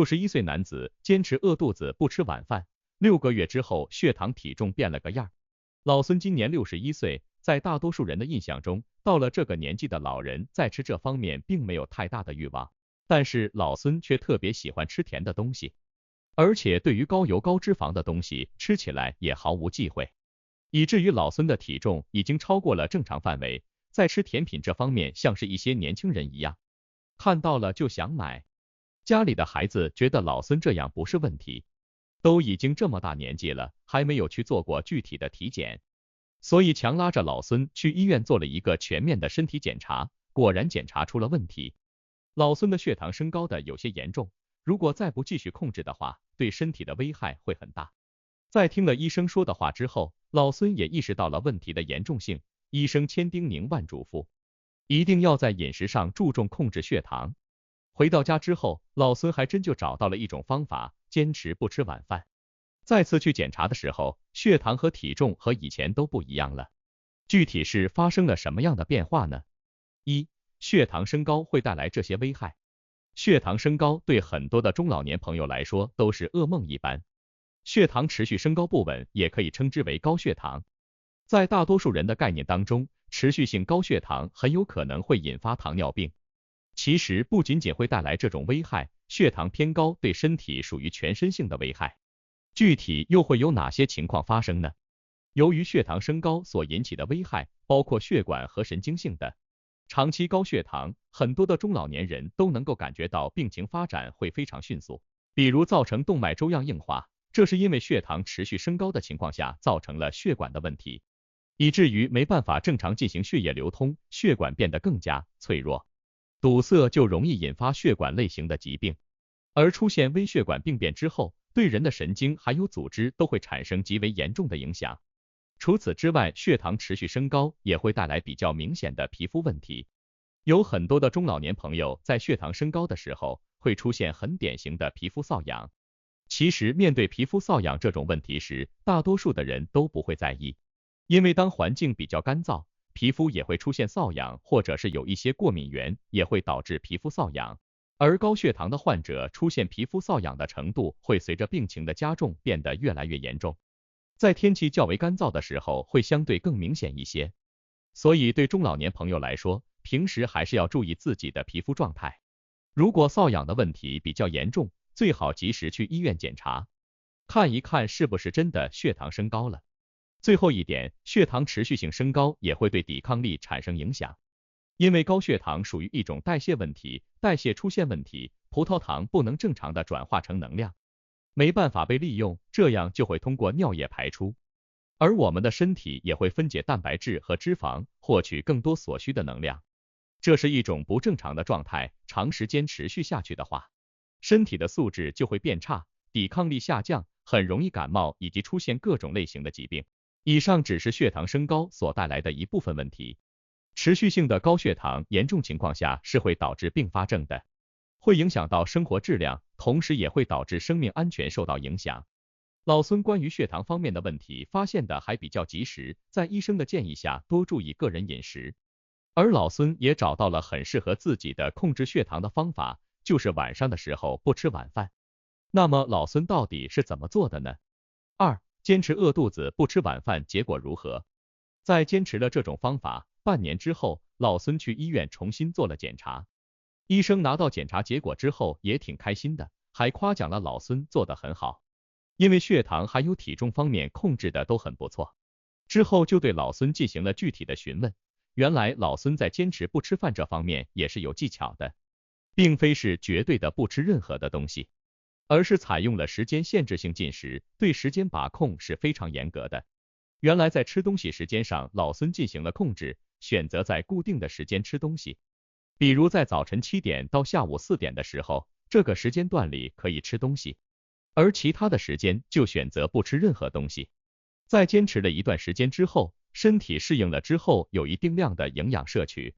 61岁男子坚持饿肚子不吃晚饭，6个月之后血糖体重变了个样。老孙今年61岁，在大多数人的印象中，到了这个年纪的老人在吃这方面并没有太大的欲望，但是老孙却特别喜欢吃甜的东西，而且对于高油高脂肪的东西吃起来也毫无忌讳，以至于老孙的体重已经超过了正常范围，在吃甜品这方面像是一些年轻人一样，看到了就想买。家里的孩子觉得老孙这样不是问题，都已经这么大年纪了，还没有去做过具体的体检，所以强拉着老孙去医院做了一个全面的身体检查，果然检查出了问题。老孙的血糖升高的有些严重，如果再不继续控制的话，对身体的危害会很大。在听了医生说的话之后，老孙也意识到了问题的严重性，医生千叮咛万嘱咐，一定要在饮食上注重控制血糖。回到家之后，老孙还真就找到了一种方法，坚持不吃晚饭。再次去检查的时候，血糖和体重和以前都不一样了。具体是发生了什么样的变化呢？一、血糖升高会带来这些危害。血糖升高对很多的中老年朋友来说都是噩梦一般。血糖持续升高不稳，也可以称之为高血糖。在大多数人的概念当中，持续性高血糖很有可能会引发糖尿病。其实不仅仅会带来这种危害，血糖偏高对身体属于全身性的危害。具体又会有哪些情况发生呢？由于血糖升高所引起的危害，包括血管和神经性的。长期高血糖，很多的中老年人都能够感觉到病情发展会非常迅速，比如造成动脉粥样硬化，这是因为血糖持续升高的情况下造成了血管的问题，以至于没办法正常进行血液流通，血管变得更加脆弱。堵塞就容易引发血管类型的疾病，而出现微血管病变之后，对人的神经还有组织都会产生极为严重的影响。除此之外，血糖持续升高也会带来比较明显的皮肤问题。有很多的中老年朋友在血糖升高的时候，会出现很典型的皮肤瘙痒。其实面对皮肤瘙痒这种问题时，大多数的人都不会在意，因为当环境比较干燥，皮肤也会出现瘙痒，或者是有一些过敏源也会导致皮肤瘙痒。而高血糖的患者出现皮肤瘙痒的程度会随着病情的加重变得越来越严重，在天气较为干燥的时候会相对更明显一些。所以对中老年朋友来说，平时还是要注意自己的皮肤状态。如果瘙痒的问题比较严重，最好及时去医院检查，看一看是不是真的血糖升高了。最后一点，血糖持续性升高也会对抵抗力产生影响。因为高血糖属于一种代谢问题，代谢出现问题，葡萄糖不能正常的转化成能量，没办法被利用，这样就会通过尿液排出。而我们的身体也会分解蛋白质和脂肪，获取更多所需的能量。这是一种不正常的状态，长时间持续下去的话，身体的素质就会变差，抵抗力下降，很容易感冒以及出现各种类型的疾病。以上只是血糖升高所带来的一部分问题。持续性的高血糖严重情况下是会导致并发症的，会影响到生活质量，同时也会导致生命安全受到影响。老孙关于血糖方面的问题发现的还比较及时，在医生的建议下多注意个人饮食，而老孙也找到了很适合自己的控制血糖的方法，就是晚上的时候不吃晚饭。那么老孙到底是怎么做的呢？二、坚持饿肚子不吃晚饭，结果如何？在坚持了这种方法半年之后，老孙去医院重新做了检查。医生拿到检查结果之后也挺开心的，还夸奖了老孙做得很好，因为血糖还有体重方面控制的都很不错。之后就对老孙进行了具体的询问，原来老孙在坚持不吃饭这方面也是有技巧的，并非是绝对的不吃任何的东西，而是采用了时间限制性进食，对时间把控是非常严格的。原来在吃东西时间上，老孙进行了控制，选择在固定的时间吃东西，比如在早晨7点到下午4点的时候，这个时间段里可以吃东西，而其他的时间就选择不吃任何东西。在坚持了一段时间之后，身体适应了之后，有一定量的营养摄取，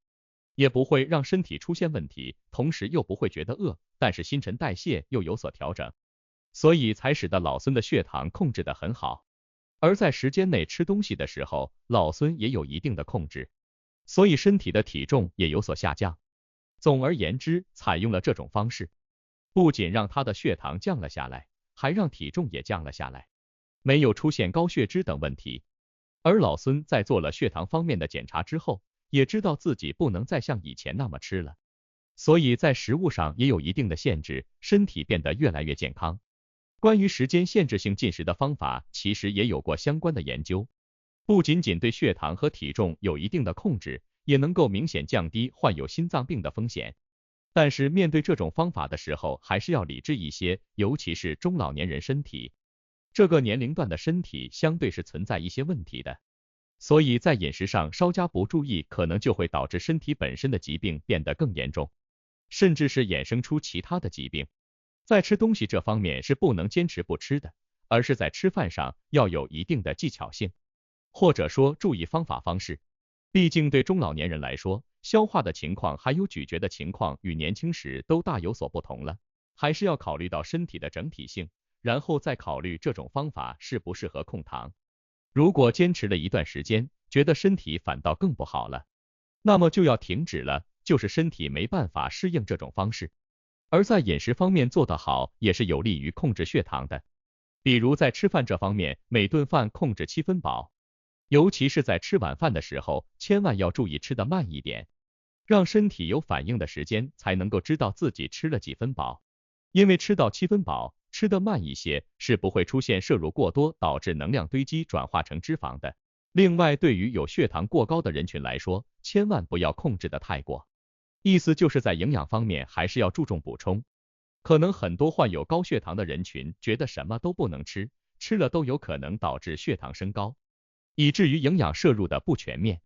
也不会让身体出现问题，同时又不会觉得饿，但是新陈代谢又有所调整，所以才使得老孙的血糖控制得很好。而在时间内吃东西的时候，老孙也有一定的控制，所以身体的体重也有所下降。总而言之，采用了这种方式，不仅让他的血糖降了下来，还让体重也降了下来，没有出现高血脂等问题。而老孙在做了血糖方面的检查之后，也知道自己不能再像以前那么吃了，所以在食物上也有一定的限制，身体变得越来越健康。关于时间限制性进食的方法，其实也有过相关的研究，不仅仅对血糖和体重有一定的控制，也能够明显降低患有心脏病的风险。但是面对这种方法的时候，还是要理智一些，尤其是中老年人身体，这个年龄段的身体相对是存在一些问题的，所以在饮食上稍加不注意，可能就会导致身体本身的疾病变得更严重，甚至是衍生出其他的疾病。在吃东西这方面是不能坚持不吃的，而是在吃饭上要有一定的技巧性，或者说注意方式。毕竟对中老年人来说，消化的情况还有咀嚼的情况与年轻时都大有所不同了，还是要考虑到身体的整体性，然后再考虑这种方法适不适合控糖。如果坚持了一段时间，觉得身体反倒更不好了，那么就要停止了，就是身体没办法适应这种方式。而在饮食方面做得好，也是有利于控制血糖的。比如在吃饭这方面，每顿饭控制7分饱，尤其是在吃晚饭的时候，千万要注意吃得慢一点，让身体有反应的时间，才能够知道自己吃了几分饱。因为吃到7分饱，吃得慢一些，是不会出现摄入过多导致能量堆积转化成脂肪的。另外，对于有血糖过高的人群来说，千万不要控制得太过。意思就是在营养方面还是要注重补充。可能很多患有高血糖的人群觉得什么都不能吃，吃了都有可能导致血糖升高，以至于营养摄入的不全面。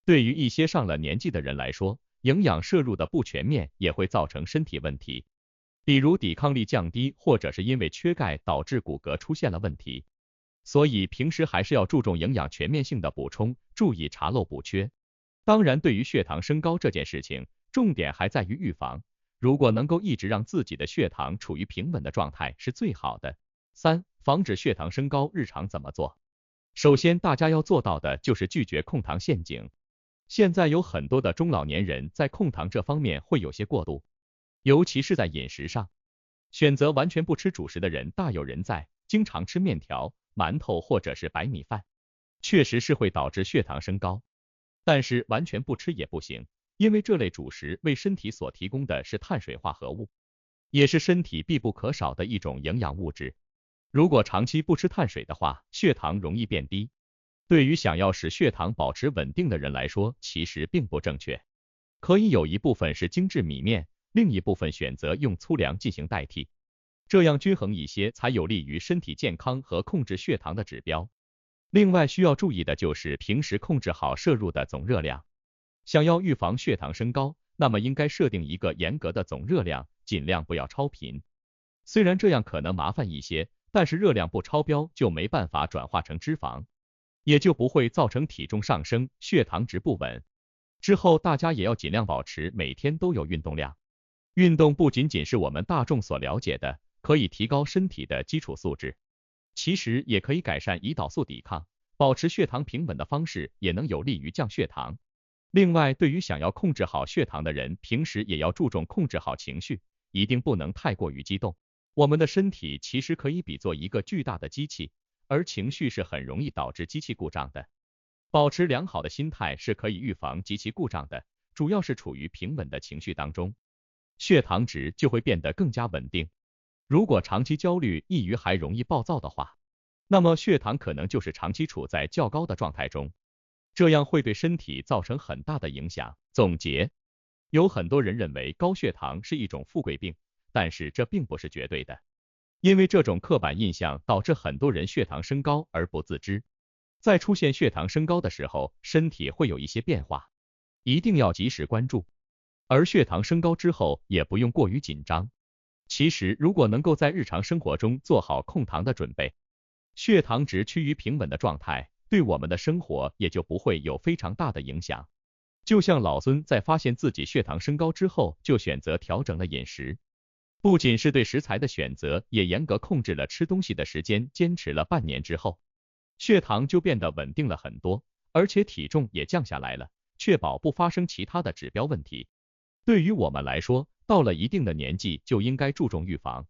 对于一些上了年纪的人来说，营养摄入的不全面也会造成身体问题，比如抵抗力降低，或者是因为缺钙导致骨骼出现了问题。所以平时还是要注重营养全面性的补充，注意查漏补缺。当然，对于血糖升高这件事情，重点还在于预防，如果能够一直让自己的血糖处于平稳的状态是最好的。3、防止血糖升高，日常怎么做？首先，大家要做到的就是拒绝控糖陷阱。现在有很多的中老年人在控糖这方面会有些过度，尤其是在饮食上，选择完全不吃主食的人大有人在，经常吃面条、馒头或者是白米饭，确实是会导致血糖升高。但是完全不吃也不行，因为这类主食为身体所提供的是碳水化合物，也是身体必不可少的一种营养物质。如果长期不吃碳水的话，血糖容易变低。对于想要使血糖保持稳定的人来说，其实并不正确。可以有一部分是精制米面，另一部分选择用粗粮进行代替，这样均衡一些才有利于身体健康和控制血糖的指标。另外需要注意的就是平时控制好摄入的总热量。想要预防血糖升高，那么应该设定一个严格的总热量，尽量不要超频。虽然这样可能麻烦一些，但是热量不超标就没办法转化成脂肪，也就不会造成体重上升，血糖值不稳。之后大家也要尽量保持每天都有运动量。运动不仅仅是我们大众所了解的，可以提高身体的基础素质，其实也可以改善胰岛素抵抗，保持血糖平稳的方式也能有利于降血糖。另外，对于想要控制好血糖的人，平时也要注重控制好情绪，一定不能太过于激动。我们的身体其实可以比作一个巨大的机器，而情绪是很容易导致机器故障的。保持良好的心态是可以预防机器故障的，主要是处于平稳的情绪当中，血糖值就会变得更加稳定。如果长期焦虑、抑郁还容易暴躁的话，那么血糖可能就是长期处在较高的状态中，这样会对身体造成很大的影响。总结，有很多人认为高血糖是一种富贵病，但是这并不是绝对的，因为这种刻板印象导致很多人血糖升高而不自知。在出现血糖升高的时候，身体会有一些变化，一定要及时关注。而血糖升高之后，也不用过于紧张。其实，如果能够在日常生活中做好控糖的准备，血糖值趋于平稳的状态，对我们的生活也就不会有非常大的影响。就像老孙在发现自己血糖升高之后，就选择调整了饮食，不仅是对食材的选择，也严格控制了吃东西的时间，坚持了半年之后，血糖就变得稳定了很多，而且体重也降下来了，确保不发生其他的指标问题。对于我们来说，到了一定的年纪就应该注重预防，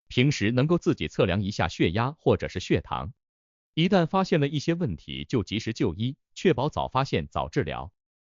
平时能够自己测量一下血压或者是血糖，一旦发现了一些问题就及时就医，确保早发现早治疗。